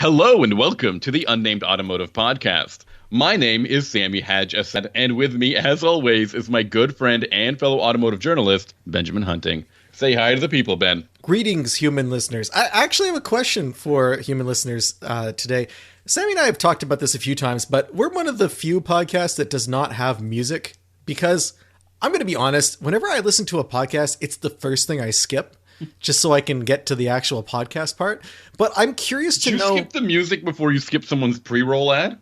Hello and welcome to the Unnamed Automotive Podcast. My name is Sammy Hadj Assad, and with me, as always, is my good friend and fellow automotive journalist, Benjamin Hunting. Say hi to the people, Ben. Greetings, human listeners. I actually have a question for human listeners today. Sammy and I have talked about this a few times, but we're one of the few podcasts that does not have music because, I'm going to be honest, whenever I listen to a podcast, it's the first thing I skip. Just so I can get to the actual podcast part. But I'm curious to know... Did you skip the music before you skip someone's pre-roll ad?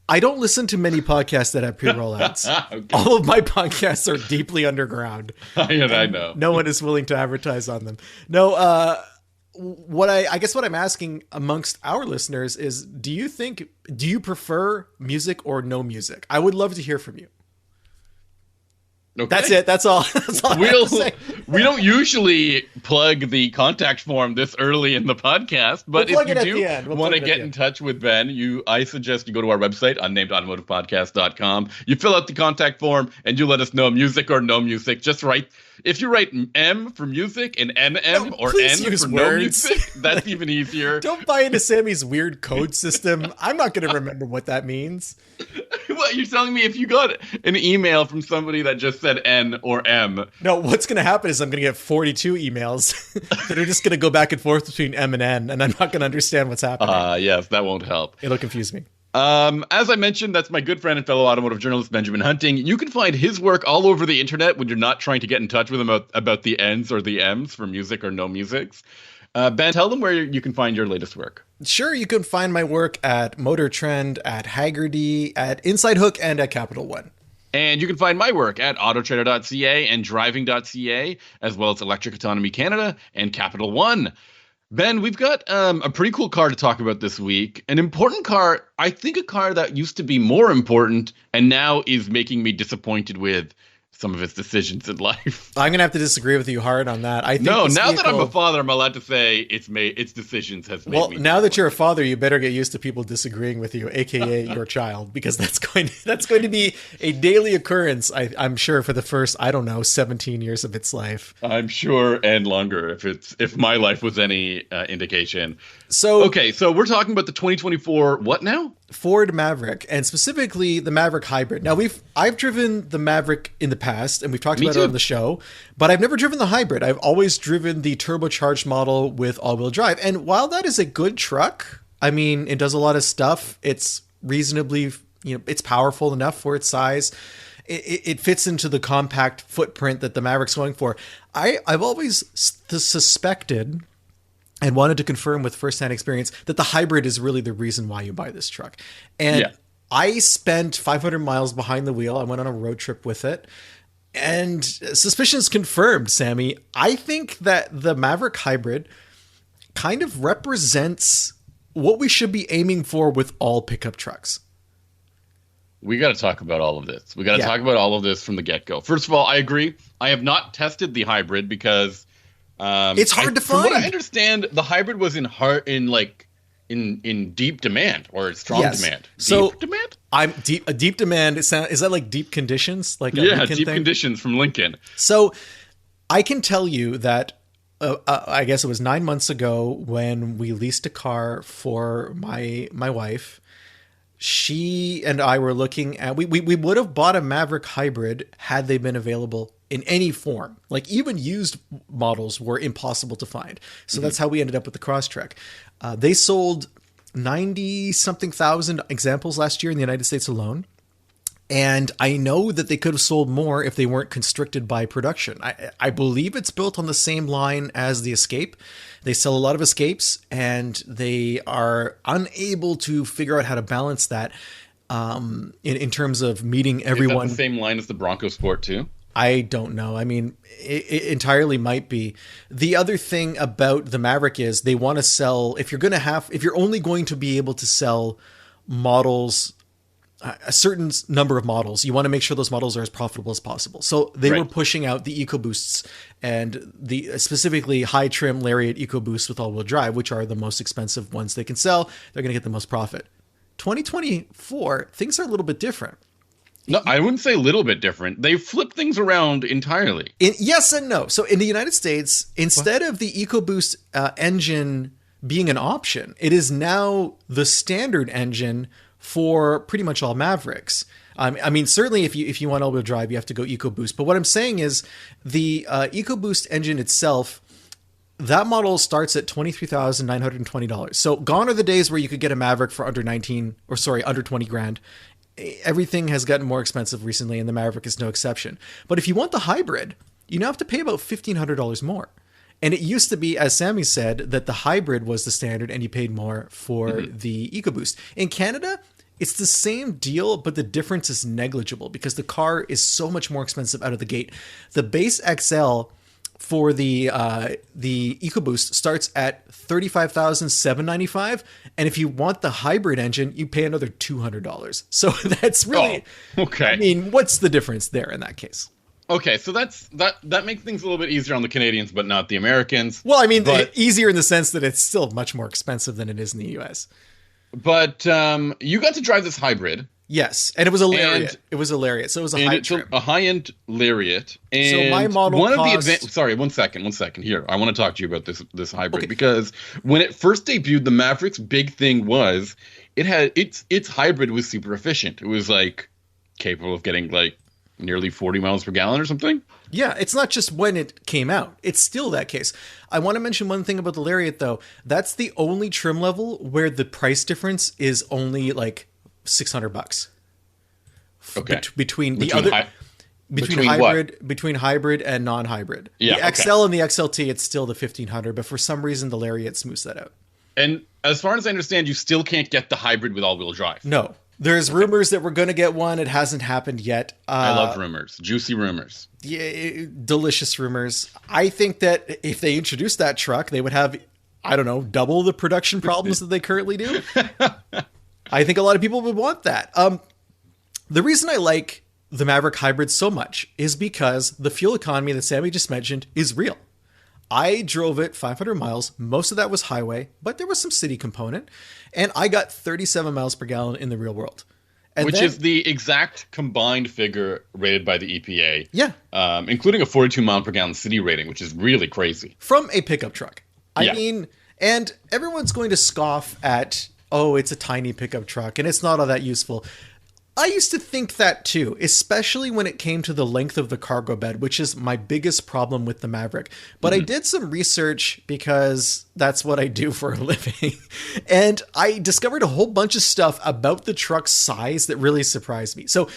I don't listen to many podcasts that have pre-roll ads. Okay. All of my podcasts are deeply underground. I know. No one is willing to advertise on them. No, what I guess what I'm asking amongst our listeners is, do you prefer music or no music? I would love to hear from you. Okay. That's it. That's all. That's all We don't usually plug the contact form this early in the podcast, but if you do want to get in touch with Ben, I suggest you go to our website, unnamedautomotivepodcast.com. You fill out the contact form and you let us know music or no music. Just write, if you write M for music and NM or N for no music, that's even easier. Don't buy into Sammy's weird code system. I'm not going to remember what that means. What, you're telling me if you got an email from somebody that just said N or M? No, what's going to happen is I'm going to get 42 emails that are just going to go back and forth between M and N, and I'm not going to understand what's happening. Yes, that won't help. It'll confuse me. As I mentioned, that's my good friend and fellow automotive journalist, Benjamin Hunting. You can find his work all over the internet when you're not trying to get in touch with him about the N's or the M's for music or no musics. Ben, tell them where you can find your latest work. Sure, you can find my work at Motor Trend, at Haggerty, at Inside Hook, and at Capital One. And you can find my work at autotrader.ca and driving.ca, as well as Electric Autonomy Canada and Capital One. Ben, we've got a pretty cool car to talk about this week. An important car, I think a car that used to be more important and now is making me disappointed with some of its decisions in life. I'm going to have to disagree with you hard on that. I think now that I'm a father, I'm allowed to say its decisions has made me. Well, now that you're a father, you better get used to people disagreeing with you, aka your child, because that's going to be a daily occurrence, I'm sure, for the first, 17 years of its life. I'm sure, and longer if my life was any indication. So we're talking about the 2024 what now? Ford Maverick, and specifically the Maverick Hybrid. Now, I've driven the Maverick in the past, and we've talked about it on the show, but I've never driven the hybrid. I've always driven the turbocharged model with all-wheel drive. And while that is a good truck, I mean, it does a lot of stuff. It's reasonably, it's powerful enough for its size. It fits into the compact footprint that the Maverick's going for. I've always suspected and wanted to confirm with firsthand experience that the hybrid is really the reason why you buy this truck. And I spent 500 miles behind the wheel. I went on a road trip with it. And suspicions confirmed, Sammy. I think that the Maverick Hybrid kind of represents what we should be aiming for with all pickup trucks. We got to talk about all of this. We got to talk about all of this from the get-go. First of all, I agree. I have not tested the hybrid because... it's hard to find. From what I understand, the hybrid was in deep demand or strong demand. Deep demand? A deep demand. Is that like deep conditions? Like deep conditions from Lincoln. So I can tell you that I guess it was 9 months ago when we leased a car for my wife. She and I were looking at we would have bought a Maverick Hybrid had they been available in any form. Like even used models were impossible to find. So that's how we ended up with the Crosstrek. They sold 90-something thousand examples last year in the United States alone. And I know that they could have sold more if they weren't constricted by production. I believe it's built on the same line as the Escape. They sell a lot of Escapes, and they are unable to figure out how to balance that in terms of meeting everyone. Is that the same line as the Bronco Sport too? I don't know. I mean, it entirely might be. The other thing about the Maverick is they want to sell, if you're only going to be able to sell models, a certain number of models, you want to make sure those models are as profitable as possible. So they were pushing out the EcoBoosts and the specifically high trim Lariat EcoBoosts with all-wheel drive, which are the most expensive ones they can sell. They're going to get the most profit. 2024, things are a little bit different. No, I wouldn't say a little bit different. They flip things around entirely. Yes and no. So in the United States, instead of the EcoBoost engine being an option. It is now the standard engine for pretty much all Mavericks. I mean, certainly if you want all-wheel drive, you have to go EcoBoost. But what I'm saying is the EcoBoost engine itself, that model starts at $23,920. So gone are the days where you could get a Maverick for under $20 grand. Everything has gotten more expensive recently, and the Maverick is no exception. But if you want the hybrid, you now have to pay about $1,500 more. And it used to be, as Sammy said, that the hybrid was the standard and you paid more for the EcoBoost. In Canada, it's the same deal, but the difference is negligible because the car is so much more expensive out of the gate. The base XL for the EcoBoost starts at $35,795, and if you want the hybrid engine, you pay another $200. So that's really okay. I mean, what's the difference there in that case? Okay, so that makes things a little bit easier on the Canadians, but not the Americans. Well, I mean, easier in the sense that it's still much more expensive than it is in the US. But you got to drive this hybrid. Yes, and it was a Lariat. So it was a high trim. A high-end Lariat. And so my model Sorry, one second. Here, I want to talk to you about this hybrid because when it first debuted, the Maverick's big thing was it had its hybrid was super efficient. It was like capable of getting like nearly 40 miles per gallon or something. Yeah, it's not just when it came out. It's still that case. I want to mention one thing about the Lariat, though. That's the only trim level where the price difference is only like $600. Okay. Between hybrid and non-hybrid. Yeah, the XL and the XLT, it's still the $1,500, but for some reason the Lariat smooths that out. And as far as I understand, you still can't get the hybrid with all-wheel drive. No. There's rumors that we're going to get one. It hasn't happened yet. I love rumors. Juicy rumors. Yeah, delicious rumors. I think that if they introduced that truck, they would have, I don't know, double the production problems that they currently do. I think a lot of people would want that. The reason I like the Maverick Hybrid so much is because the fuel economy that Sammy just mentioned is real. I drove it 500 miles. Most of that was highway, but there was some city component. And I got 37 miles per gallon in the real world. Which is the exact combined figure rated by the EPA. Yeah. Including a 42 mile per gallon city rating, which is really crazy. From a pickup truck. I mean, and everyone's going to scoff at, oh, it's a tiny pickup truck and it's not all that useful. I used to think that too, especially when it came to the length of the cargo bed, which is my biggest problem with the Maverick. But I did some research because that's what I do for a living. And I discovered a whole bunch of stuff about the truck's size that really surprised me. So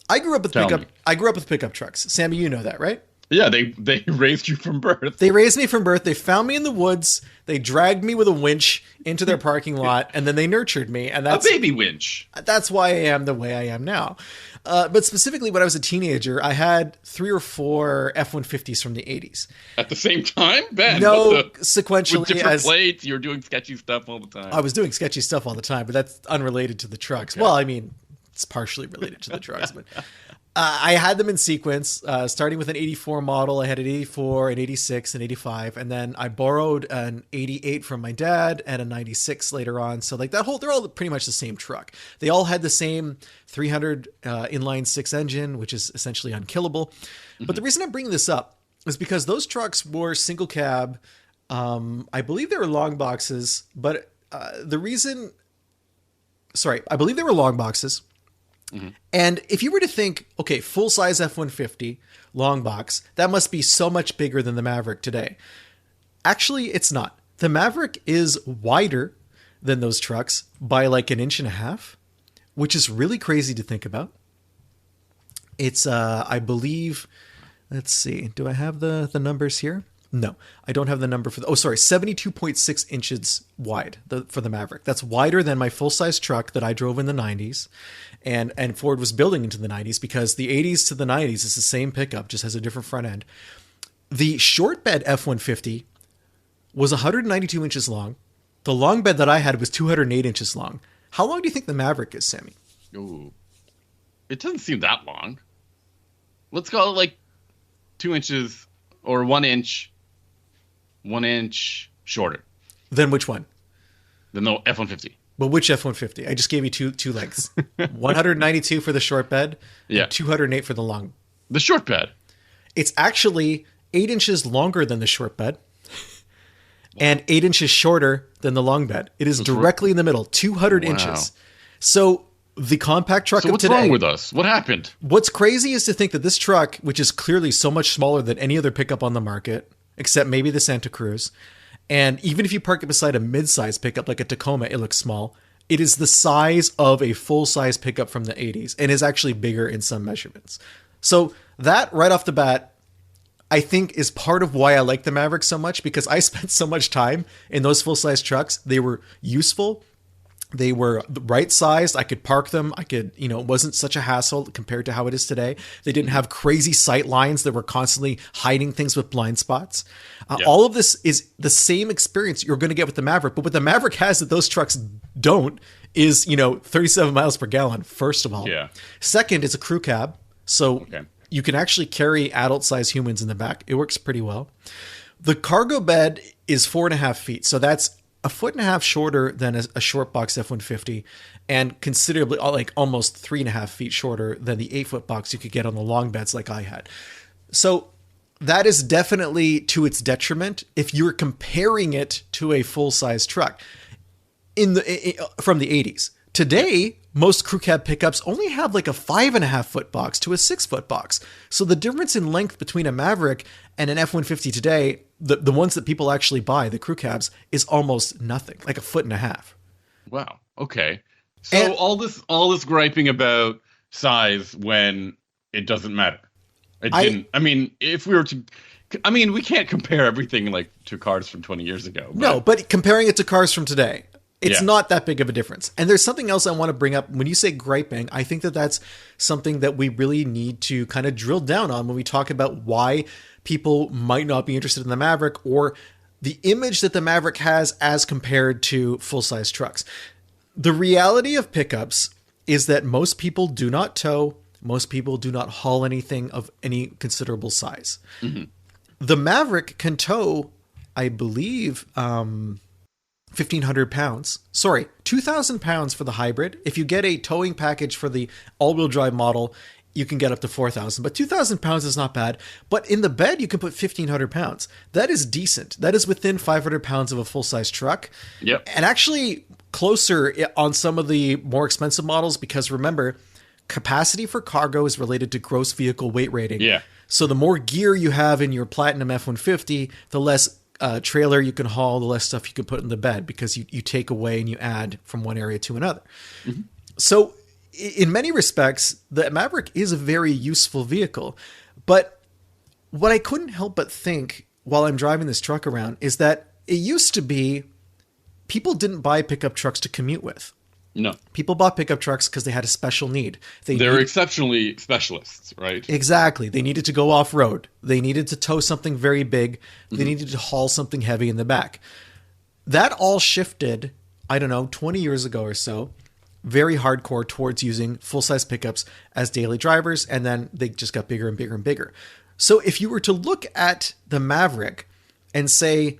I grew up with pickup trucks. Sammy, you know that, right? Yeah, they raised you from birth. They raised me from birth. They found me in the woods. They dragged me with a winch into their parking lot, and then they nurtured me. And that's a baby winch. That's why I am the way I am now. But specifically, when I was a teenager, I had 3 or 4 F-150s from the 80s. At the same time, Ben? No, sequentially. With different plates, you were doing sketchy stuff all the time. I was doing sketchy stuff all the time, but that's unrelated to the trucks. Okay. Well, I mean, it's partially related to the trucks, but... I had them in sequence, starting with an 84 model. I had an 84, an 86, an 85, and then I borrowed an 88 from my dad and a 96 later on. So like they're all pretty much the same truck. They all had the same 300 inline 6 engine, which is essentially unkillable. But the reason I'm bringing this up is because those trucks were single cab. I believe they were long boxes, but I believe they were long boxes. And if you were to think, okay, full-size F-150, long box, that must be so much bigger than the Maverick today. Actually, it's not. The Maverick is wider than those trucks by like 1.5 inches, which is really crazy to think about. It's, I believe, let's see, do I have the numbers here? No, I don't have the number for 72.6 inches wide for the Maverick. That's wider than my full-size truck that I drove in the 90s. And Ford was building into the 90s because the 80s to the 90s is the same pickup, just has a different front end. The short bed F-150 was 192 inches long. The long bed that I had was 208 inches long. How long do you think the Maverick is, Sammy? Ooh, it doesn't seem that long. Let's call it like 2 inches or 1 inch. 1 inch shorter. Then which one? Then the F-150. Well, which F-150? I just gave you two lengths. 192 for the short bed, and 208 for the long. The short bed? It's actually 8 inches longer than the short bed, and 8 inches shorter than the long bed. It is directly in the middle, 200 inches. So the compact truck of today... So what's wrong with us? What happened? What's crazy is to think that this truck, which is clearly so much smaller than any other pickup on the market, except maybe the Santa Cruz, and even if you park it beside a mid-size pickup like a Tacoma, it looks small. It is the size of a full-size pickup from the 80s and is actually bigger in some measurements. So that, right off the bat, I think is part of why I like the Maverick so much, because I spent so much time in those full-size trucks. They were useful. They were the right sized. I could park them. It wasn't such a hassle compared to how it is today. They didn't have crazy sight lines that were constantly hiding things with blind spots. All of this is the same experience you're going to get with the Maverick. But what the Maverick has that those trucks don't is, 37 miles per gallon, first of all. Yeah. Second, it's a crew cab. So you can actually carry adult sized humans in the back. It works pretty well. The cargo bed is 4.5 feet. So that's a 1.5 feet shorter than a short box F-150, and considerably, like almost 3.5 feet shorter than the 8-foot box you could get on the long beds like I had. So that is definitely to its detriment if you're comparing it to a full-size truck from the 80s. Today, most crew cab pickups only have like a 5.5 foot box to a 6-foot box. So the difference in length between a Maverick and an F-150 today, the ones that people actually buy, the crew cabs, is almost nothing, like a 1.5 feet. Wow. Okay. So all this griping about size when it doesn't matter. If we were to, we can't compare everything like to cars from 20 years ago. But... No, but comparing it to cars from today, it's not that big of a difference. And there's something else I want to bring up. When you say griping, I think that that's something that we really need to kind of drill down on when we talk about why people might not be interested in the Maverick or the image that the Maverick has as compared to full-size trucks. The reality of pickups is that most people do not tow. Most people do not haul anything of any considerable size. Mm-hmm. The Maverick can tow, I believe, 1,500 pounds. Sorry, 2,000 pounds for the hybrid. If you get a towing package for the all-wheel drive model, you can get up to 4,000. But 2,000 pounds is not bad. But in the bed, you can put 1,500 pounds. That is decent. That is within 500 pounds of a full-size truck. Yep. And actually closer on some of the more expensive models, because remember, capacity for cargo is related to gross vehicle weight rating. Yeah. So the more gear you have in your Platinum F-150, the less trailer you can haul, the less stuff you can put in the bed, because you take away and you add from one area to another. Mm-hmm. So in many respects, the Maverick is a very useful vehicle. But what I couldn't help but think while I'm driving this truck around is that it used to be people didn't buy pickup trucks to commute with. No. People bought pickup trucks because they had a special need. They're exceptionally specialists, right? Exactly. They needed to go off-road. They needed to tow something very big. They needed to haul something heavy in the back. That all shifted, 20 years ago or so, very hardcore towards using full-size pickups as daily drivers, and then they just got bigger and bigger and bigger. So if you were to look at the Maverick and say,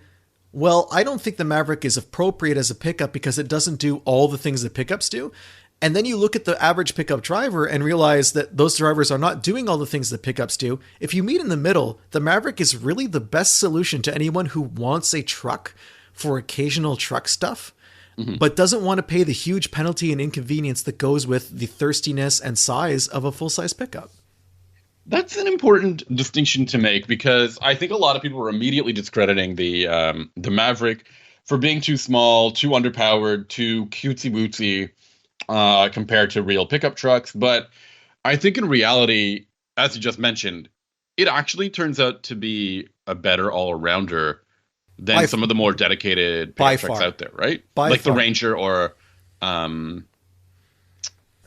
well, I don't think the Maverick is appropriate as a pickup because it doesn't do all the things that pickups do. And then you look at the average pickup driver and realize that those drivers are not doing all the things that pickups do. If you meet in the middle, the Maverick is really the best solution to anyone who wants a truck for occasional truck stuff, but doesn't want to pay the huge penalty and inconvenience that goes with the thirstiness and size of a full-size pickup. That's an important distinction to make, because I think a lot of people are immediately discrediting the Maverick for being too small, too underpowered, too cutesy-wootsy compared to real pickup trucks. But I think in reality, as you just mentioned, it actually turns out to be a better all-arounder than some of the more dedicated pickup trucks out there, right? Like the Ranger or...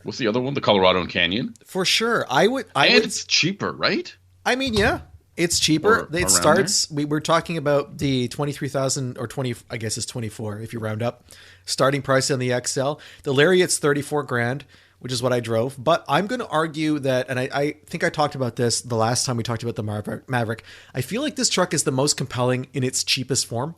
what's the other one? The Colorado and Canyon? For sure. It's cheaper, right? Yeah, it's cheaper. It starts, we're talking about the 23,000 or 20, I guess it's 24 if you round up, starting price on the XL. The Lariat's 34 grand, which is what I drove. But I'm going to argue that, and I think I talked about this the last time we talked about the Maverick. I feel like this truck is the most compelling in its cheapest form.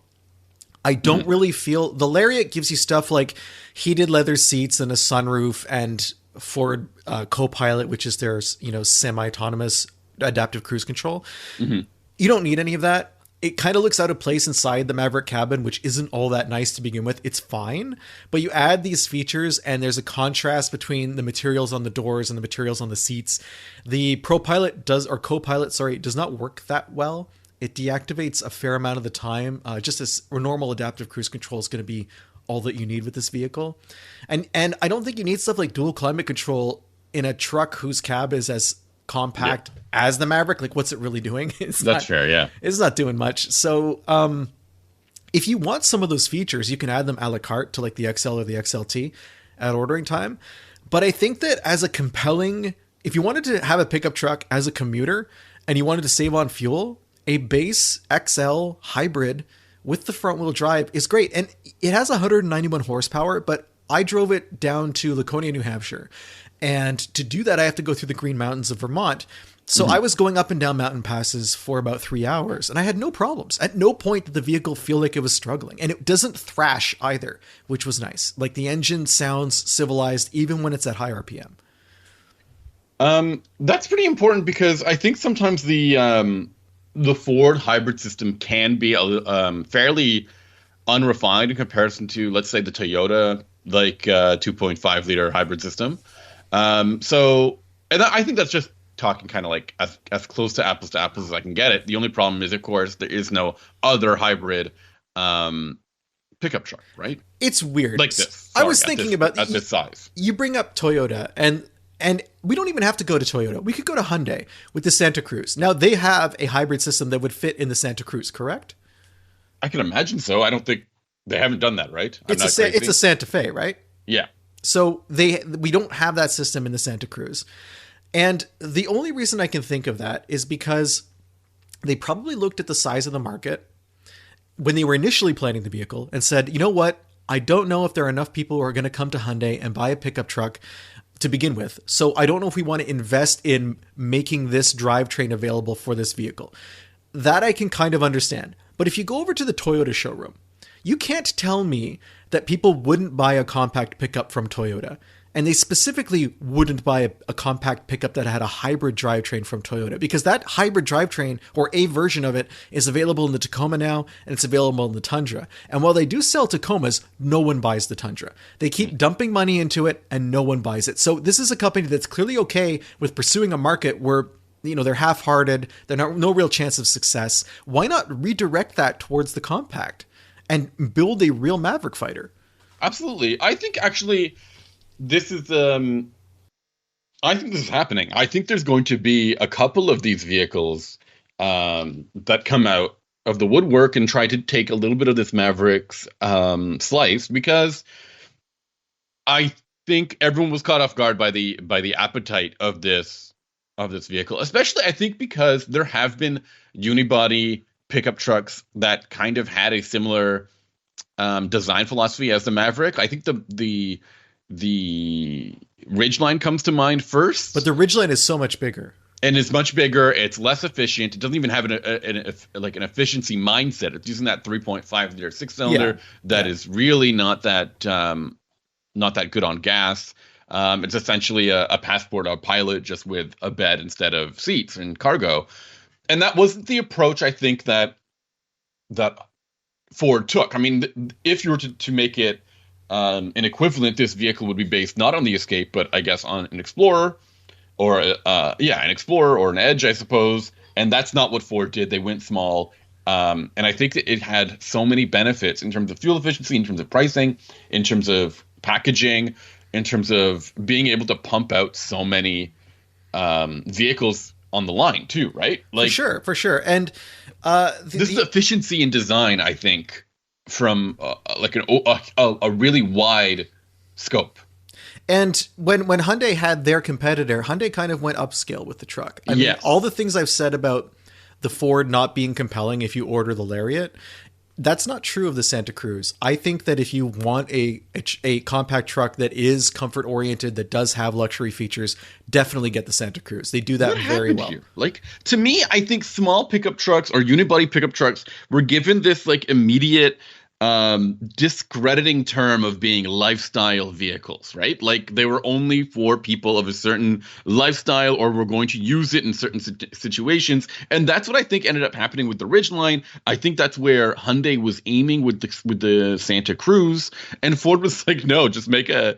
I don't really feel... The Lariat gives you stuff like heated leather seats and a sunroof and Ford Copilot, which is their semi-autonomous adaptive cruise control. Mm-hmm. You don't need any of that. it kind of looks out of place inside the Maverick cabin, which isn't all that nice to begin with. It's fine, but you add these features and there's a contrast between the materials on the doors and the materials on the seats. The co-pilot does not work that well. It deactivates a fair amount of the time, just as normal adaptive cruise control is going to be all that you need with this vehicle. And I don't think you need stuff like dual climate control in a truck whose cab is as compact as the Maverick. Like, what's it really doing? That's fair, yeah. It's not doing much. So if you want some of those features, you can add them a la carte to like the XL or the XLT at ordering time. But I think that as a compelling, if you wanted to have a pickup truck as a commuter and you wanted to save on fuel, a base XL hybrid with the front wheel drive is great. And it has 191 horsepower, but I drove it down to Laconia, New Hampshire. And to do that, I have to go through the Green Mountains of Vermont. So I was going up and down mountain passes for about 3 hours and I had no problems. At no point did the vehicle feel like it was struggling, and it doesn't thrash either, which was nice. Like, the engine sounds civilized even when it's at high RPM. That's pretty important because I think sometimes the Ford hybrid system can be fairly unrefined in comparison to, let's say, the Toyota 2.5 liter hybrid system. And I think that's just talking kind of like as close to apples as I can get it. The only problem is, of course, there is no other hybrid pickup truck, right? It's weird. Like this. Sorry, I was thinking about at this size. You bring up Toyota, and we don't even have to go to Toyota. We could go to Hyundai with the Santa Cruz. Now, they have a hybrid system that would fit in the Santa Cruz, correct? I can imagine so. I don't think they haven't done that, right? It's a Santa Fe, right? Yeah. So we don't have that system in the Santa Cruz. And the only reason I can think of that is because they probably looked at the size of the market when they were initially planning the vehicle and said, you know what? I don't know if there are enough people who are going to come to Hyundai and buy a pickup truck to begin with. So I don't know if we want to invest in making this drivetrain available for this vehicle. That I can kind of understand. But if you go over to the Toyota showroom, you can't tell me that people wouldn't buy a compact pickup from Toyota. And they specifically wouldn't buy a compact pickup that had a hybrid drivetrain from Toyota, because that hybrid drivetrain, or a version of it, is available in the Tacoma now, and it's available in the Tundra. And while they do sell Tacomas, no one buys the Tundra. They keep dumping money into it, and no one buys it. So this is a company that's clearly okay with pursuing a market where, you know, they're half-hearted, they're no real chance of success. Why not redirect that towards the compact and build a real Maverick fighter? Absolutely. I think actually this is I think this is happening. I think there's going to be a couple of these vehicles that come out of the woodwork and try to take a little bit of this Maverick's slice, because I think everyone was caught off guard by the appetite of this vehicle, especially I think because there have been unibody pickup trucks that kind of had a similar design philosophy as the Maverick. I think the Ridgeline comes to mind first. But the Ridgeline is so much bigger. And it's much bigger. It's less efficient. It doesn't even have an efficiency mindset. It's using that 3.5 liter 6-cylinder that is really not that good on gas. It's essentially a passport, a pilot, just with a bed instead of seats and cargo. And that wasn't the approach I think that Ford took. I mean, if you were to make it an equivalent, this vehicle would be based not on the Escape, but I guess on an Explorer, or an Explorer or an Edge, I suppose. And that's not what Ford did. They went small. And I think that it had so many benefits in terms of fuel efficiency, in terms of pricing, in terms of packaging, in terms of being able to pump out so many vehicles on the line too, right? Like, for sure. And this is efficiency in design, I think, from a really wide scope. And when Hyundai had their competitor, Hyundai kind of went upscale with the truck. I mean, all the things I've said about the Ford not being compelling if you order the Lariat, that's not true of the Santa Cruz. I think that if you want a compact truck that is comfort oriented, that does have luxury features, definitely get the Santa Cruz. They do that very well. Here? Like, to me, I think small pickup trucks or unibody pickup trucks were given this like immediate discrediting term of being lifestyle vehicles, right? Like they were only for people of a certain lifestyle, or were going to use it in certain situations. And that's what I think ended up happening with the Ridgeline. I think that's where Hyundai was aiming with the Santa Cruz, and Ford was like, no, just make a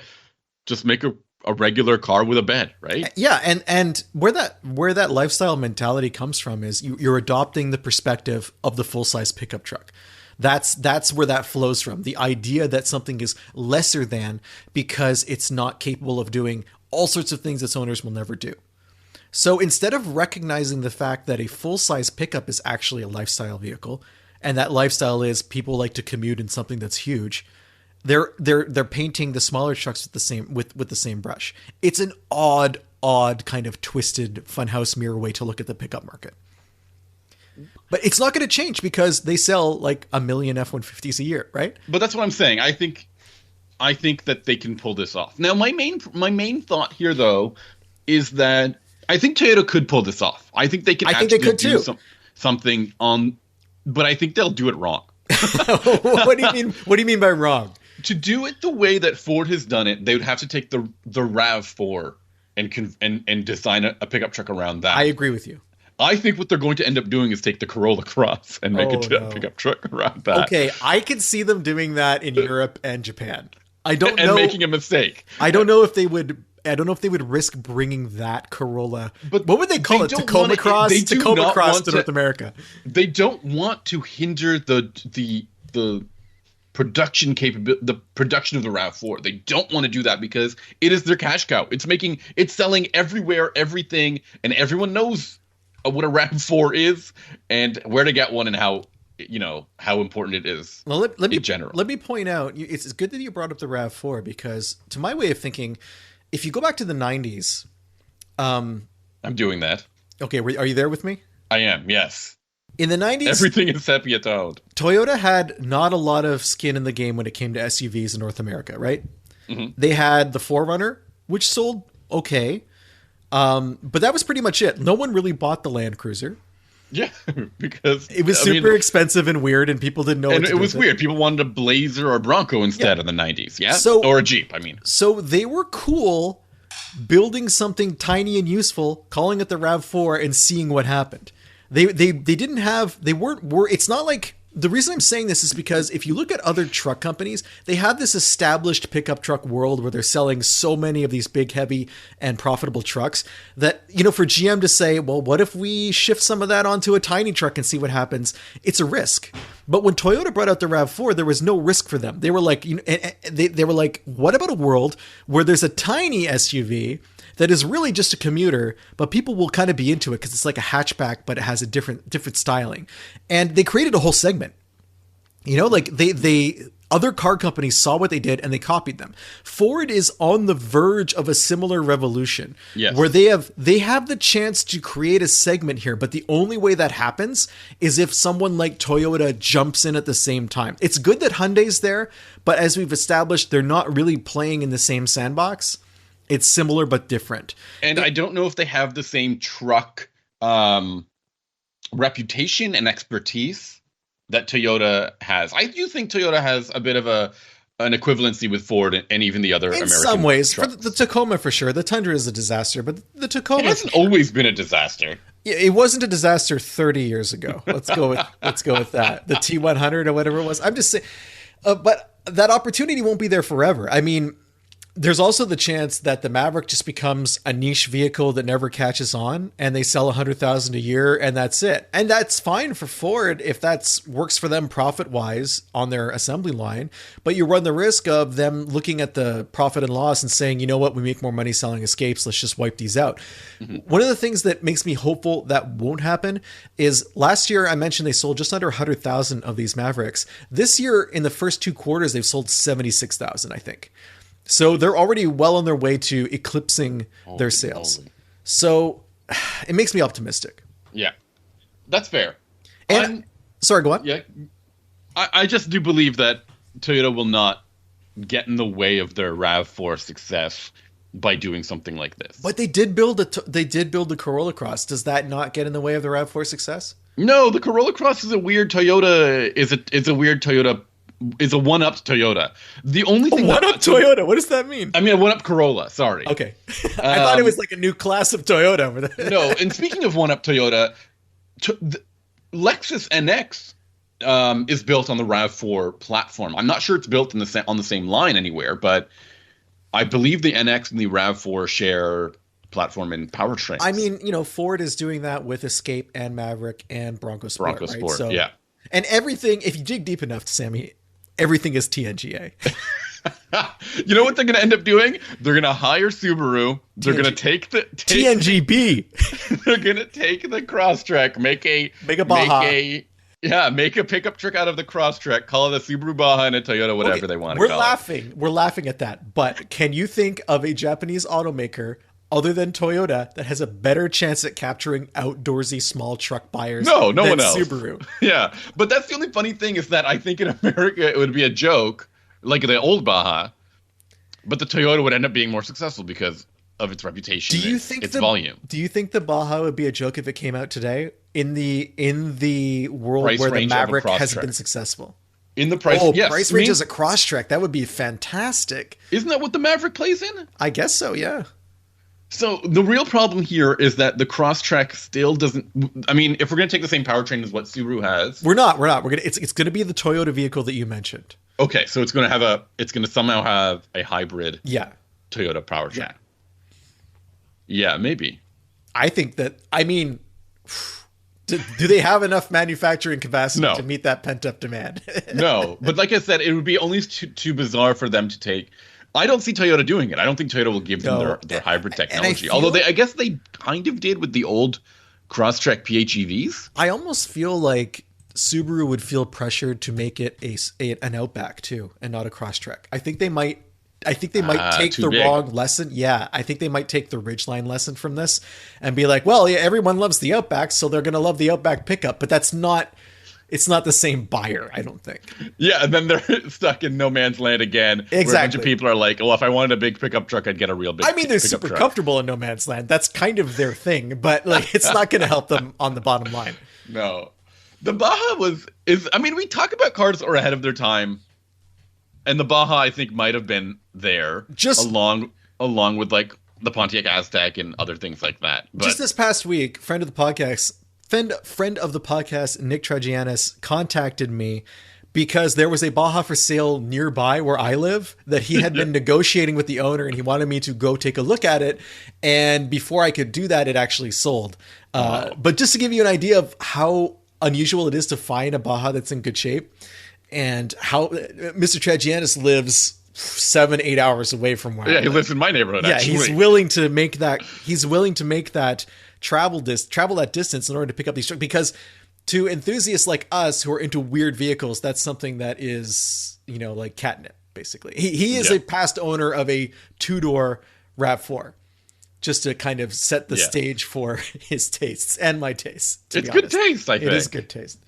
regular car with a bed, right? Yeah, and where that lifestyle mentality comes from is you're adopting the perspective of the full-size pickup truck. That's where that flows from. The idea that something is lesser than because it's not capable of doing all sorts of things its owners will never do. So instead of recognizing the fact that a full-size pickup is actually a lifestyle vehicle, and that lifestyle is people like to commute in something that's huge, they're painting the smaller trucks with the same brush. It's an odd kind of twisted funhouse mirror way to look at the pickup market. But it's not going to change because they sell like 1 million F-150s a year, right? But that's what I'm saying. I think that they can pull this off. Now, my main thought here, though, is that I think Toyota could pull this off. I think they can do something on, but I think they'll do it wrong. What do you mean? What do you mean by wrong? To do it the way that Ford has done it, they would have to take the RAV4 and design a pickup truck around that. I agree with you. I think what they're going to end up doing is take the Corolla Cross and make it a pickup truck around that. Okay, I can see them doing that in Europe and Japan. I don't know. And making a mistake. I don't know if they would risk bringing that Corolla. But what would they call it? Tacoma Cross? Tacoma Cross to North America. They don't want to hinder the production the production of the RAV4. They don't want to do that because it is their cash cow. It's selling everywhere, everything, and everyone knows what a RAV4 is and where to get one and how important it is. Well, in general. Let me point out, it's good that you brought up the RAV4 because to my way of thinking, if you go back to the 90s, I'm doing that. Okay, are you there with me? I am, yes. In the 90s, everything is sepia toned. Toyota had not a lot of skin in the game when it came to SUVs in North America, right? Mm-hmm. They had the 4Runner, which sold okay. But that was pretty much it. No one really bought the Land Cruiser. Yeah, because it was super expensive and weird, and people didn't know. And it was weird. People wanted a Blazer or a Bronco instead in the 90s. Yeah, or a Jeep. I mean, so they were cool building something tiny and useful, calling it the RAV4, and seeing what happened. It's not like. The reason I'm saying this is because if you look at other truck companies, they have this established pickup truck world where they're selling so many of these big, heavy, and profitable trucks that, for GM to say, well, what if we shift some of that onto a tiny truck and see what happens? It's a risk. But when Toyota brought out the RAV4, there was no risk for them. They were like, they were like, what about a world where there's a tiny SUV that is really just a commuter, but people will kind of be into it because it's like a hatchback, but it has a different styling. And they created a whole segment. Like they other car companies saw what they did and they copied them. Ford is on the verge of a similar revolution, where they have the chance to create a segment here, but the only way that happens is if someone like Toyota jumps in at the same time. It's good that Hyundai's there, but as we've established, they're not really playing in the same sandbox. It's similar but different. And I don't know if they have the same truck reputation and expertise that Toyota has. I do think Toyota has a bit of an equivalency with Ford and even the other American trucks. In some ways. Trucks. For the Tacoma, for sure. The Tundra is a disaster, but the Tacoma... It hasn't always been a disaster. It wasn't a disaster 30 years ago. Let's go with that. The T100 or whatever it was. I'm just saying... but that opportunity won't be there forever. I mean... There's also the chance that the Maverick just becomes a niche vehicle that never catches on and they sell 100,000 a year and that's it. And that's fine for Ford if that works for them profit-wise on their assembly line. But you run the risk of them looking at the profit and loss and saying, you know what, we make more money selling Escapes. Let's just wipe these out. Mm-hmm. One of the things that makes me hopeful that won't happen is last year I mentioned they sold just under 100,000 of these Mavericks. This year, in the first 2 quarters, they've sold 76,000, I think. So they're already well on their way to eclipsing their sales. So it makes me optimistic. Yeah, that's fair. And sorry, go on. Yeah, I just do believe that Toyota will not get in the way of their RAV4 success by doing something like this. But they did build the Corolla Cross. Does that not get in the way of the RAV4 success? No, the Corolla Cross is a weird Toyota. Is a weird Toyota is a one-up Toyota. The only thing one-up Toyota. What does that mean? I mean, a one-up Corolla. Sorry. Okay, I thought it was like a new class of Toyota. No, and speaking of one-up Toyota, Lexus NX is built on the RAV4 platform. I'm not sure it's built on the same line anywhere, but I believe the NX and the RAV4 share platform and powertrain. I mean, Ford is doing that with Escape and Maverick and Bronco Sport. Bronco right? Sport, so, yeah. And everything, if you dig deep enough, Sammy, everything is TNGA. You know what they're going to end up doing? They're going to hire Subaru. They're going to take TNGB. They're going to take the Crosstrek, make a Baja. Make a pickup truck out of the Crosstrek, call it a Subaru Baja and a Toyota, whatever they want to call it. We're laughing at that. But can you think of a Japanese automaker other than Toyota that has a better chance at capturing outdoorsy small truck buyers than one else. Subaru? Yeah, but that's the only funny thing is that I think in America it would be a joke, like the old Baja, but the Toyota would end up being more successful because of its reputation. Do you think its volume? Do you think the Baja would be a joke if it came out today in the world price where the range Maverick has been successful? In the price, yes. Price range as a Crosstrek, that would be fantastic. Isn't that what the Maverick plays in? I guess so, yeah. So the real problem here is that the Crosstrek still doesn't. I mean, if we're going to take the same powertrain as what Subaru has, we're not. It's going to be the Toyota vehicle that you mentioned. Okay, so it's going to somehow have a hybrid. Yeah. Toyota powertrain. Yeah, maybe. I think that. I mean, do they have enough manufacturing capacity to meet that pent up demand? No, but like I said, it would be only too bizarre for them to take. I don't see Toyota doing it. I don't think Toyota will give them their hybrid technology. Although I guess they kind of did with the old Crosstrek PHEVs. I almost feel like Subaru would feel pressured to make it an Outback too, and not a Crosstrek. I think they might take the wrong lesson. Yeah, I think they might take the Ridgeline lesson from this and be like, well, yeah, everyone loves the Outback, so they're going to love the Outback pickup, but it's not the same buyer, I don't think. Yeah, and then they're stuck in no man's land again. Exactly. Where a bunch of people are like, well, if I wanted a big pickup truck, I'd get a real big pickup truck. They're super comfortable in no man's land. That's kind of their thing, but like it's not going to help them on the bottom line. No. The Baja we talk about cars that were ahead of their time. And the Baja, I think, might have been there along with like the Pontiac Aztek and other things like that. But just this past week, friend of the podcast, Nick Tragianis, contacted me because there was a Baja for sale nearby where I live that he had been negotiating with the owner, and he wanted me to go take a look at it. And before I could do that, it actually sold. But just to give you an idea of how unusual it is to find a Baja that's in good shape, and how Mr. Tragianis lives 7-8 hours away from where I live. He lives in my neighborhood. Yeah, he's willing to make that. He's willing to make that travel that distance in order to pick up these trucks, because to enthusiasts like us who are into weird vehicles, that's something that is, like catnip, basically. He is a past owner of a 2-door RAV4, just to kind of set the stage for his tastes and my tastes. It's good taste, I think. It is good taste.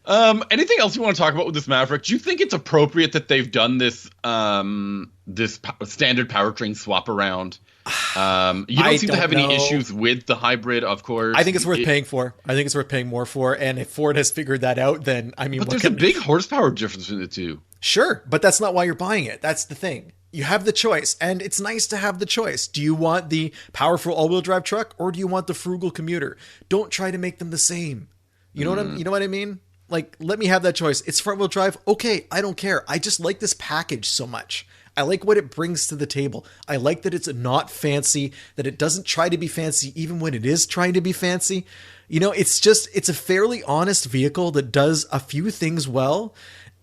Anything else you want to talk about with this Maverick? Do you think it's appropriate that they've done this standard powertrain swap around? You don't seem to have any issues with the hybrid, of course. I think it's worth paying for. I think it's worth paying more for. And if Ford has figured that out, then but there's a big horsepower difference between the two. Sure, but that's not why you're buying it. That's the thing. You have the choice, and it's nice to have the choice. Do you want the powerful all-wheel drive truck, or do you want the frugal commuter? Don't try to make them the same. You know what I mean? Like, let me have that choice. It's front-wheel drive. Okay, I don't care. I just like this package so much. I like what it brings to the table. I like that it's not fancy, that it doesn't try to be fancy even when it is trying to be fancy. It's a fairly honest vehicle that does a few things well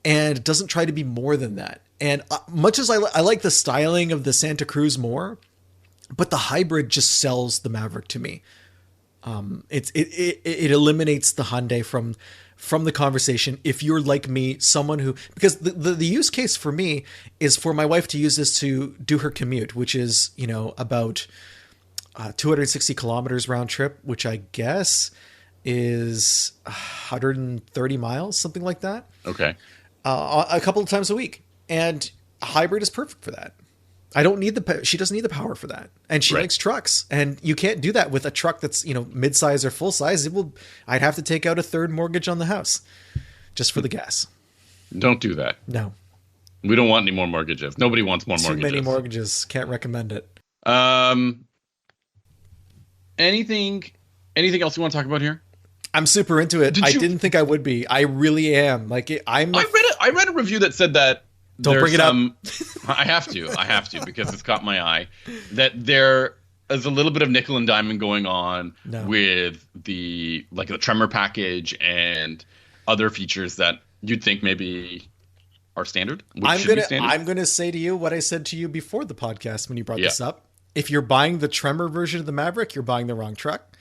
and doesn't try to be more than that. And much as I like the styling of the Santa Cruz more, but the hybrid just sells the Maverick to me. It eliminates the Hyundai from the conversation. If you're like me, someone who, because the use case for me is for my wife to use this to do her commute, which is, about 260 kilometers round trip, which I guess is 130 miles, something like that. Okay. A couple of times a week. And a hybrid is perfect for that. She doesn't need the power for that. And she likes trucks, and you can't do that with a truck that's, mid-size or full size. I'd have to take out a third mortgage on the house just for the gas. Don't do that. No. We don't want any more mortgages. Nobody wants more mortgages. Too many mortgages. Can't recommend it. Anything else you want to talk about here? I'm super into it. I didn't think I would be. I really am. I read a review that said that don't bring it up. I have to because it's caught my eye. That there is a little bit of nickel and diamond going on with the tremor package and other features that you'd think maybe are standard. I'm gonna say to you what I said to you before the podcast when you brought this up. If you're buying the tremor version of the Maverick, you're buying the wrong truck.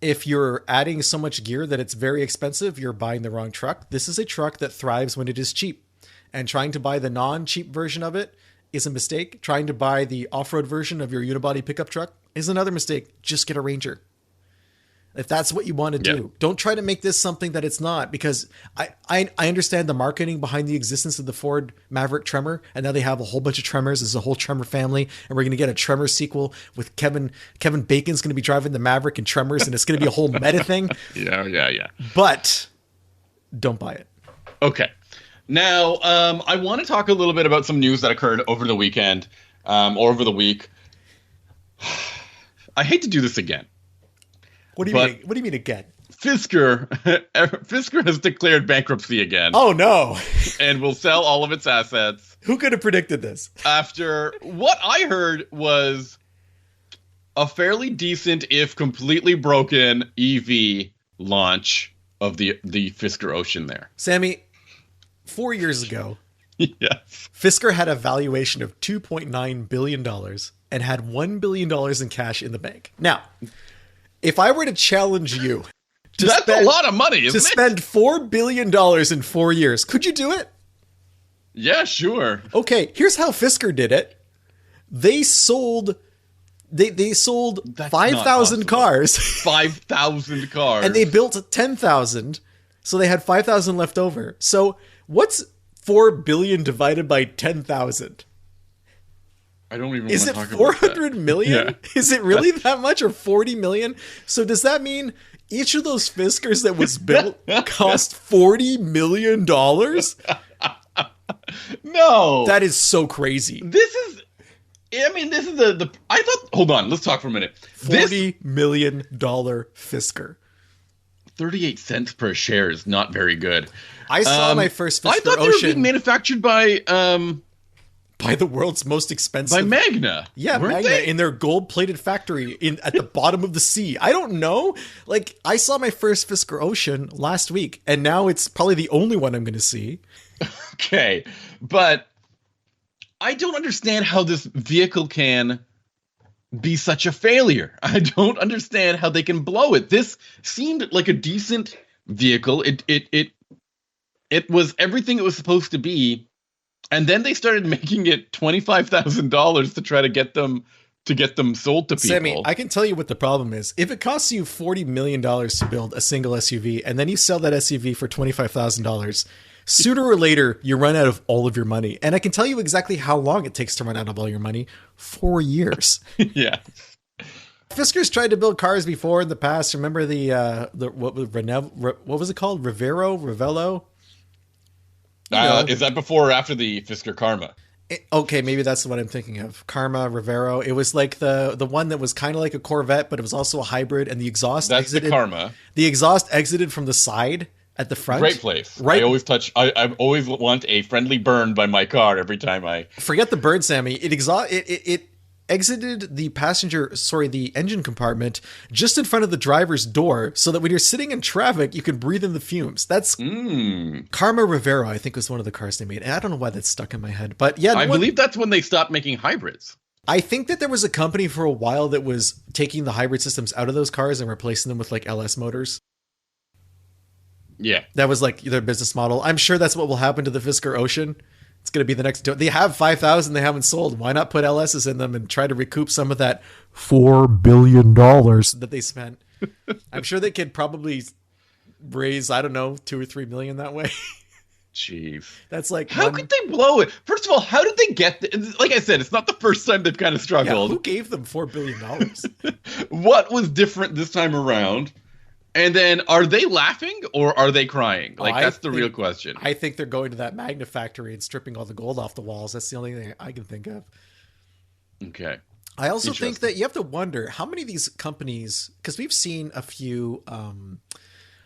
If you're adding so much gear that it's very expensive, you're buying the wrong truck. This is a truck that thrives when it is cheap. And trying to buy the non-cheap version of it is a mistake. Trying to buy the off-road version of your unibody pickup truck is another mistake. Just get a Ranger. If that's what you want to do. Don't try to make this something that it's not, because I understand the marketing behind the existence of the Ford Maverick Tremor, and now they have a whole bunch of Tremors. There's a whole Tremor family, and we're going to get a Tremor sequel with Kevin Bacon's going to be driving the Maverick and Tremors, and it's going to be a whole meta thing. Yeah. But don't buy it. Okay. Now, I want to talk a little bit about some news that occurred over the weekend, or over the week. I hate to do this again. What do you mean again? Fisker has declared bankruptcy again. Oh no! And will sell all of its assets. Who could have predicted this? After what I heard was a fairly decent, if completely broken, EV launch of the Fisker Ocean there. Sammy, 4 years ago, yes, Fisker had a valuation of $2.9 billion and had $1 billion in cash in the bank. Now, if I were to challenge you that's a lot of money, isn't it? To spend $4 billion in 4 years, could you do it? Yeah, sure. Okay, here's how Fisker did it. They sold 5,000 cars. 5,000 cars. And they built 10,000, so they had 5,000 left over. So what's 4 billion divided by 10,000? I don't even Is want it to talk about 400 million? Yeah. Is it really that much, or 40 million? So does that mean each of those Fiskers that was built cost $40 million? No. That is so crazy. This is the I thought, hold on, let's talk for a minute. $40 million Fisker. 38 cents per share is not very good. I saw my first Fisker Ocean. I thought they were being manufactured by the world's most expensive. By Magna. Yeah, Magna in their gold-plated factory at the bottom of the sea. I don't know. I saw my first Fisker Ocean last week, and now it's probably the only one I'm going to see. Okay, but I don't understand how this vehicle can be such a failure. I don't understand how they can blow it. This seemed like a decent vehicle. It was everything it was supposed to be. And then they started making it $25,000 to try to get them sold to people. Sammy, I can tell you what the problem is. If it costs you $40 million to build a single SUV, and then you sell that SUV for $25,000, sooner or later you run out of all of your money. And I can tell you exactly how long it takes to run out of all your money. 4 years. Yeah. Fisker's tried to build cars before in the past. Remember what was it called? Ravello? Is that before or after the Fisker Karma? Okay, maybe that's the one I'm thinking of. Karma, Rivero. It was like the one that was kind of like a Corvette, but it was also a hybrid, and the exhaust the Karma. The exhaust exited from the side at the front. Great place. Right. I always want a friendly burn by my car every time I... Forget the burn, Sammy. It exited the engine compartment just in front of the driver's door, so that when you're sitting in traffic, you can breathe in the fumes. That's Karma Rivero, I think, was one of the cars they made. And I don't know why that's stuck in my head, but yeah. I believe that's when they stopped making hybrids. I think that there was a company for a while that was taking the hybrid systems out of those cars and replacing them with LS motors. Yeah. That was their business model. I'm sure that's what will happen to the Fisker Ocean. It's going to be the next... They have 5,000 they haven't sold. Why not put LSs in them and try to recoup some of that $4 billion that they spent? I'm sure they could probably raise, I don't know, 2 or 3 million that way. Jeez. That's how could they blow it? First of all, how did they get... Like I said, it's not the first time they've kind of struggled. Yeah, who gave them $4 billion? What was different this time around? And then are they laughing or are they crying? Like, that's the real question. I think they're going to that Magna factory and stripping all the gold off the walls. That's the only thing I can think of. Okay. I also think that you have to wonder how many of these companies, because we've seen a few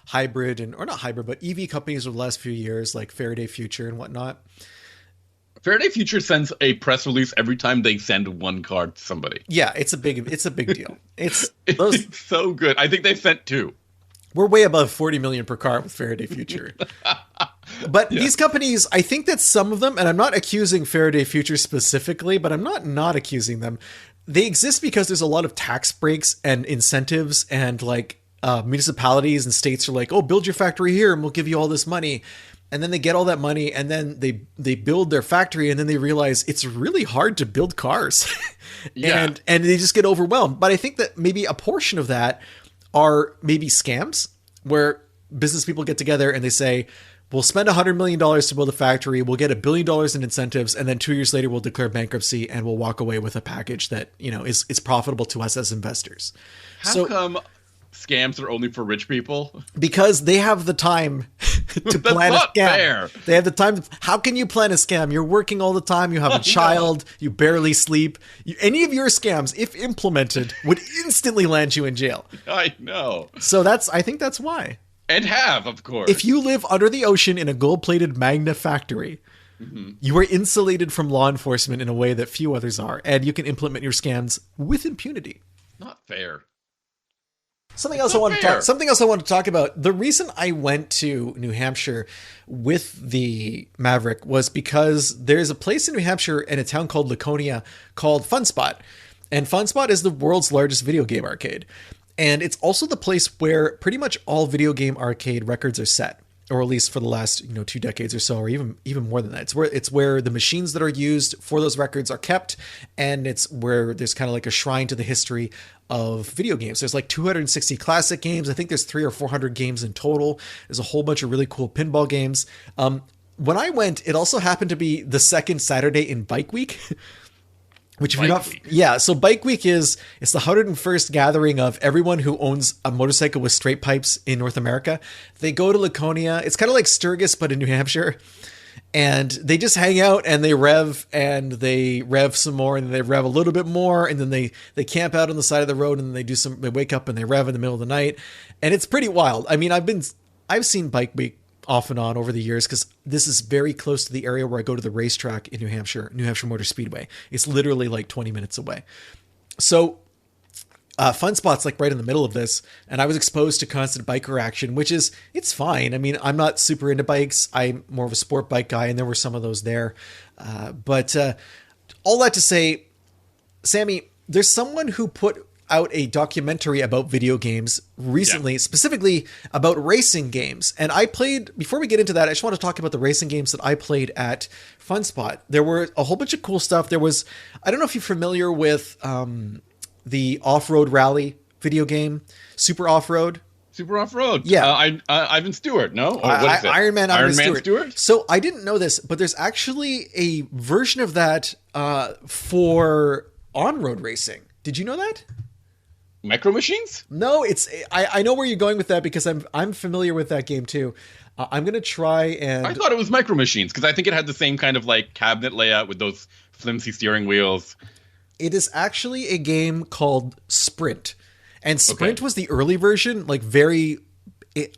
hybrid or not hybrid, but EV companies over the last few years, like Faraday Future and whatnot. Faraday Future sends a press release every time they send one car to somebody. Yeah, it's a big deal. It's so good. I think they've sent 2. We're way above 40 million per car with Faraday Future. But these companies, I think that some of them, and I'm not accusing Faraday Future specifically, but I'm not accusing them. They exist because there's a lot of tax breaks and incentives, and like municipalities and states are like, oh, build your factory here and we'll give you all this money. And then they get all that money and then they build their factory and then they realize it's really hard to build cars. and they just get overwhelmed. But I think that maybe a portion of that are maybe scams where business people get together and they say, we'll spend $100 million to build a factory. We'll get $1 billion in incentives. And then 2 years later, we'll declare bankruptcy and we'll walk away with a package that, is profitable to us as investors. How come scams are only for rich people? Because they have the time to plan a scam. Fair. They have the time. How can you plan a scam? You're working all the time. You have a child. You barely sleep. Any of your scams, if implemented, would instantly land you in jail. I know. So I think that's why. And of course. If you live under the ocean in a gold-plated Magna factory, you are insulated from law enforcement in a way that few others are, and you can implement your scams with impunity. Not fair. Something else I want to talk about. The reason I went to New Hampshire with the Maverick was because there's a place in New Hampshire in a town called Laconia called Fun Spot. And Fun Spot is the world's largest video game arcade. And it's also the place where pretty much all video game arcade records are set, or at least for the last 2 decades or so, or even more than that. It's where the machines that are used for those records are kept, and it's where there's kind of like a shrine to the history of video games. There's like 260 classic games. I think there's 300 or 400 games in total. There's a whole bunch of really cool pinball games. When I went, it also happened to be the second Saturday in Bike Week. Which, if you're not, so Bike Week it's the 101st gathering of everyone who owns a motorcycle with straight pipes in North America. They go to Laconia. It's kind of like Sturgis, but in New Hampshire. And they just hang out and they rev some more and they rev a little bit more. And then they camp out on the side of the road and then they wake up and they rev in the middle of the night. And it's pretty wild. I mean, I've seen Bike Week off and on over the years because this is very close to the area where I go to the racetrack in New Hampshire Motor Speedway. It's literally like 20 minutes away. So Fun Spot's like right in the middle of this, and I was exposed to constant biker action, which it's fine. I mean, I'm not super into bikes. I'm more of a sport bike guy, and there were some of those there. But all that to say, Sammy, there's someone who put out a documentary about video games recently, specifically about racing games. And before we get into that, I just want to talk about the racing games that I played at Fun Spot. There were a whole bunch of cool stuff. There was, I don't know if you're familiar with the off-road rally video game, Super Off-Road. Super Off-Road. Yeah. Ivan Stewart, no? What is it? Iron Man Stewart? So I didn't know this, but there's actually a version of that for on-road racing. Did you know that? Micro Machines? No, I know where you're going with that because I'm familiar with that game too. I'm going to try and... I thought it was Micro Machines because I think it had the same kind of like cabinet layout with those flimsy steering wheels. It is actually a game called Sprint. And Sprint was the early version, like very,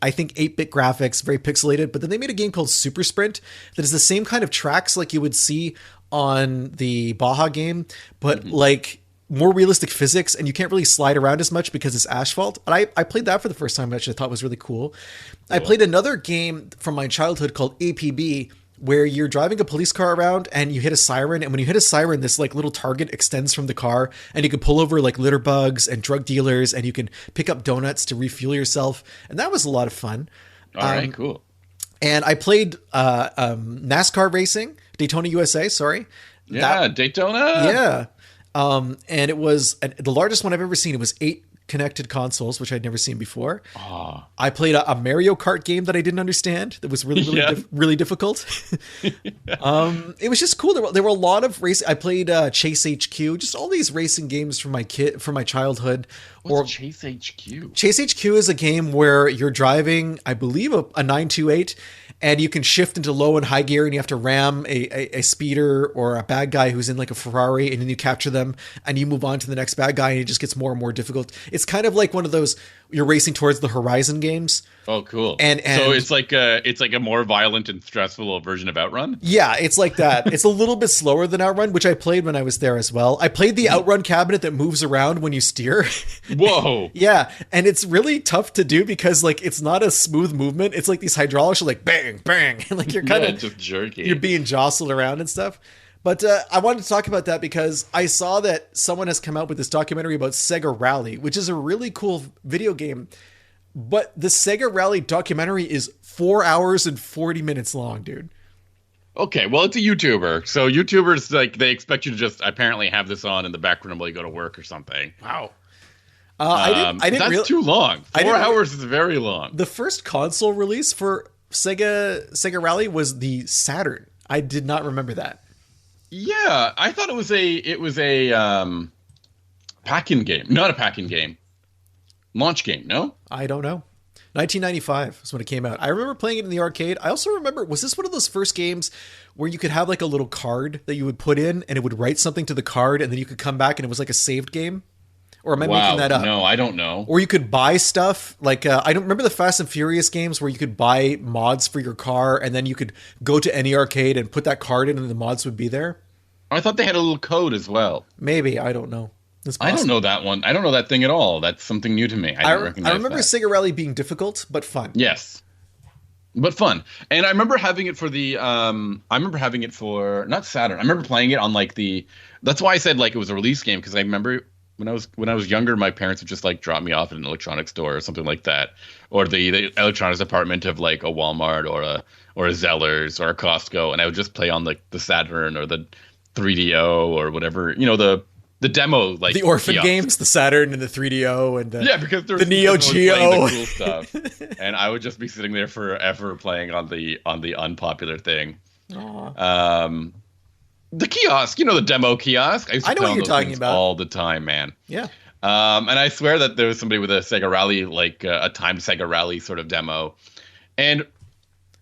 I think 8-bit graphics, very pixelated. But then they made a game called Super Sprint that is the same kind of tracks like you would see on the Baja game, but like more realistic physics, and you can't really slide around as much because it's asphalt. And I played that for the first time, which I thought was really cool. I played another game from my childhood called APB, where you're driving a police car around and you hit a siren. And when you hit a siren, this like little target extends from the car and you can pull over like litter bugs and drug dealers and you can pick up donuts to refuel yourself. And that was a lot of fun. All right, cool. And I played NASCAR racing, Daytona USA, sorry. Yeah, Daytona. Yeah. And it was the largest one I've ever seen. It was 8 connected consoles, which I'd never seen before. I played a Mario Kart game that I didn't understand. That was really difficult. It was just cool. There were a lot of racing. I played Chase HQ, just all these racing games from my childhood. What's Chase HQ? Chase HQ is a game where you're driving, I believe, a 928, and you can shift into low and high gear, and you have to ram a speeder or a bad guy who's in like a Ferrari, and then you capture them, and you move on to the next bad guy, and it just gets more and more difficult. It's kind of like one of those, you're racing towards the Horizon games. Oh, cool. And so it's like a more violent and stressful version of Outrun? Yeah, it's like that. It's a little bit slower than Outrun, which I played when I was there as well. I played the Outrun cabinet that moves around when you steer. Whoa. Yeah, and it's really tough to do because like it's not a smooth movement. It's like these hydraulics are like bang, bang. And like you're kind of just jerky. You're being jostled around and stuff. But I wanted to talk about that because I saw that someone has come out with this documentary about Sega Rally, which is a really cool video game. But the Sega Rally documentary is 4 hours and 40 minutes long, dude. Okay, well, it's a YouTuber. So YouTubers, like, they expect you to just apparently have this on in the background while you go to work or something. Wow. That's too long. 4 hours is very long. The first console release for Sega Rally was the Saturn. I did not remember that. Yeah, I thought it was a pack-in game. Not a pack-in game. Launch game, no? I don't know. 1995 is when it came out. I remember playing it in the arcade. I also remember, was this one of those first games where you could have like a little card that you would put in and it would write something to the card and then you could come back and it was like a saved game? Or am I making that up? No, I don't know. Or you could buy stuff. Like, I don't remember the Fast and Furious games where you could buy mods for your car and then you could go to any arcade and put that card in and the mods would be there. I thought they had a little code as well. Maybe. I don't know. I don't know that one. I don't know that thing at all. That's something new to me. I remember Sega Rally being difficult, but fun. Yes. But fun. And I remember having it for not Saturn. I remember playing it on like that's why I said like it was a release game, because I remember when I was younger, my parents would just like drop me off at an electronics store or something like that, or the electronics department of like a Walmart or a Zellers or a Costco, and I would just play on like the Saturn or the 3DO or whatever, the demo, like the orphan games, the Saturn and the 3DO and because the Neo Geo, the cool stuff, and I would just be sitting there forever playing on the unpopular thing. The kiosk, the demo kiosk. I know what you're talking about all the time, man. Yeah. And I swear that there was somebody with a Sega Rally, like a timed Sega Rally sort of demo, and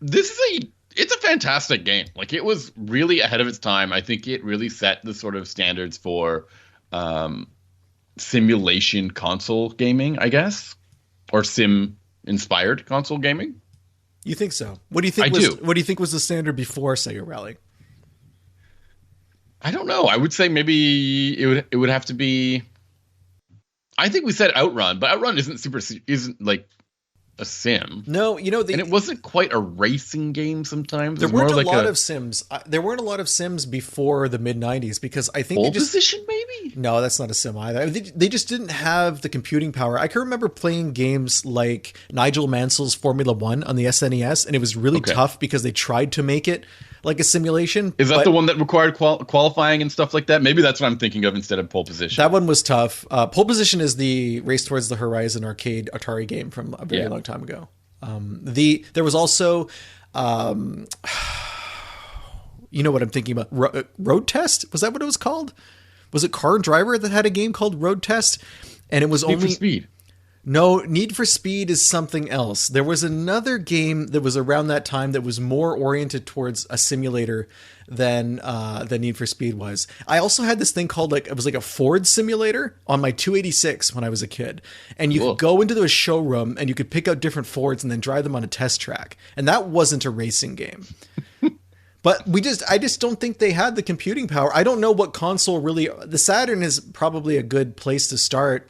it's a fantastic game. Like, it was really ahead of its time. I think it really set the sort of standards for simulation console gaming, I guess, or sim-inspired console gaming. You think so? What do you think? What do you think was the standard before Sega Rally? I don't know. I would say maybe it would have to be. I think we said Outrun, but Outrun isn't like a sim. No, and it wasn't quite a racing game. Sometimes there weren't a lot of sims. There weren't a lot of sims before the mid '90s because I think Pole Position maybe. No, that's not a sim either. I mean, they just didn't have the computing power. I can remember playing games like Nigel Mansell's Formula One on the SNES, and it was really tough because they tried to make it like a simulation. Is that the one that required qualifying and stuff like that? Maybe that's what I'm thinking of instead of Pole Position. That one was tough. Pole Position is the Race Towards the Horizon arcade Atari game from a very long time ago. There was also, you know what I'm thinking about? Road Test? Was that what it was called? Was it Car and Driver that had a game called Road Test? And it was Need for Speed. No, Need for Speed is something else. There was another game that was around that time that was more oriented towards a simulator than Need for Speed was. I also had this thing called it was like a Ford simulator on my 286 when I was a kid. And you could go into the showroom and you could pick out different Fords and then drive them on a test track. And that wasn't a racing game. But I just don't think they had the computing power. I don't know what console really. The Saturn is probably a good place to start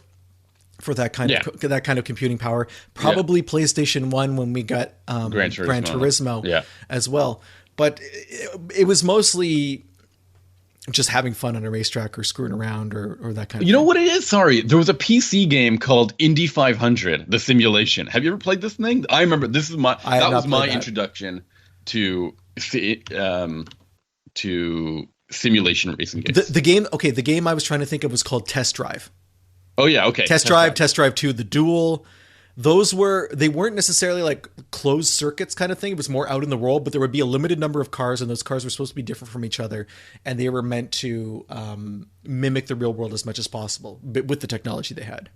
for that kind of computing power. Probably PlayStation 1 when we got Gran Turismo as well. But it was mostly just having fun on a racetrack or screwing around or that kind of thing. You know what it is? Sorry. There was a PC game called Indy 500, the simulation. Have you ever played this thing? I remember that was my introduction to simulation racing games. The game I was trying to think of was called Test Drive. Oh yeah, okay. Test Drive 2, the Duel. They weren't necessarily like closed circuits kind of thing. It was more out in the world, but there would be a limited number of cars, and those cars were supposed to be different from each other, and they were meant to mimic the real world as much as possible, but with the technology they had.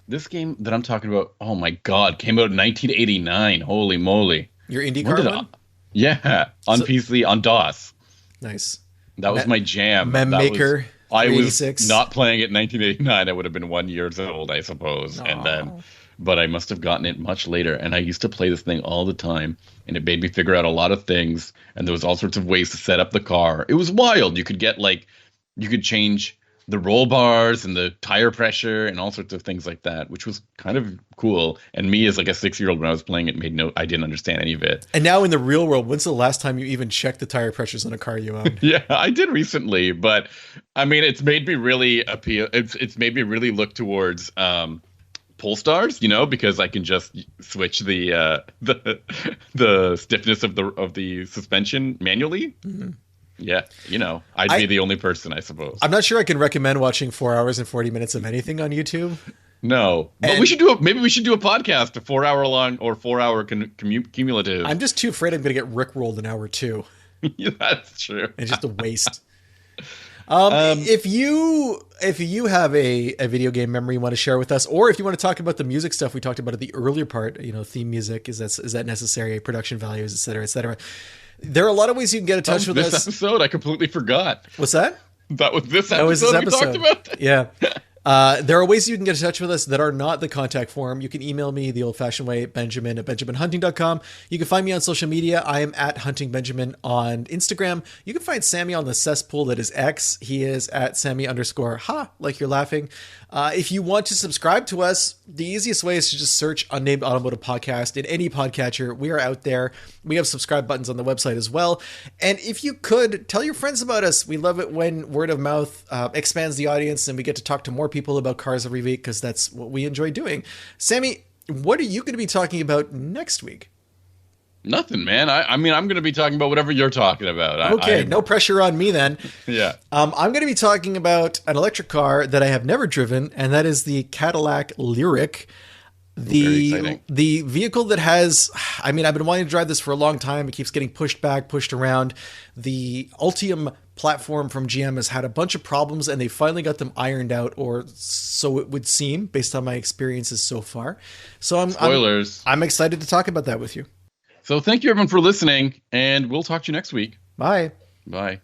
This game that I'm talking about, oh my God, came out in 1989. Holy moly! Your IndyCar one? Yeah, on PC, on DOS. Nice. That was my jam. Mem Maker. I was not playing it in 1989. I would have been 1 year old, I suppose, but I must have gotten it much later, and I used to play this thing all the time, and it made me figure out a lot of things, and there was all sorts of ways to set up the car. It was wild. You could change the roll bars and the tire pressure and all sorts of things like that, which was kind of cool. And me as like a 6-year-old, when I was playing it, I didn't understand any of it. And now in the real world, when's the last time you even checked the tire pressures on a car you own? Yeah, I did recently, but I mean, it's made me really It's made me really look towards Polestars, because I can just switch the stiffness of the suspension manually. Mm-hmm. Yeah, I'd be the only person, I suppose. I'm not sure I can recommend watching 4 hours and 40 minutes of anything on YouTube. No, but maybe we should do a podcast, a 4 hour long or 4 hour cumulative. I'm just too afraid I'm going to get rickrolled in hour 2. Yeah, that's true. It's just a waste. If you have a video game memory you want to share with us, or if you want to talk about the music stuff we talked about at the earlier part, theme music, is that necessary, production values, et cetera, et cetera. There are a lot of ways you can get in touch with us. This episode, I completely forgot. What's that? That was this episode we talked about. Yeah. There are ways you can get in touch with us that are not the contact form. You can email me the old-fashioned way, Benjamin at benjaminhunting.com. You can find me on social media. I am at huntingbenjamin on Instagram. You can find Sammy on the cesspool that is X. He is at Sammy_ha, like you're laughing. If you want to subscribe to us, the easiest way is to just search Unnamed Automotive Podcast in any podcatcher. We are out there. We have subscribe buttons on the website as well. And if you could, tell your friends about us. We love it when word of mouth expands the audience and we get to talk to more people about cars every week, because that's what we enjoy doing. Sammy, what are you going to be talking about next week? Nothing, man. I mean, I'm going to be talking about whatever you're talking about. Okay, no pressure on me then. Yeah. I'm going to be talking about an electric car that I have never driven, and that is the Cadillac Lyriq. The vehicle that has, I've been wanting to drive this for a long time. It keeps getting pushed back, pushed around. The Ultium platform from GM has had a bunch of problems, and they finally got them ironed out, or so it would seem, based on my experiences so far. So Spoilers. I'm excited to talk about that with you. So thank you everyone for listening, and we'll talk to you next week. Bye. Bye.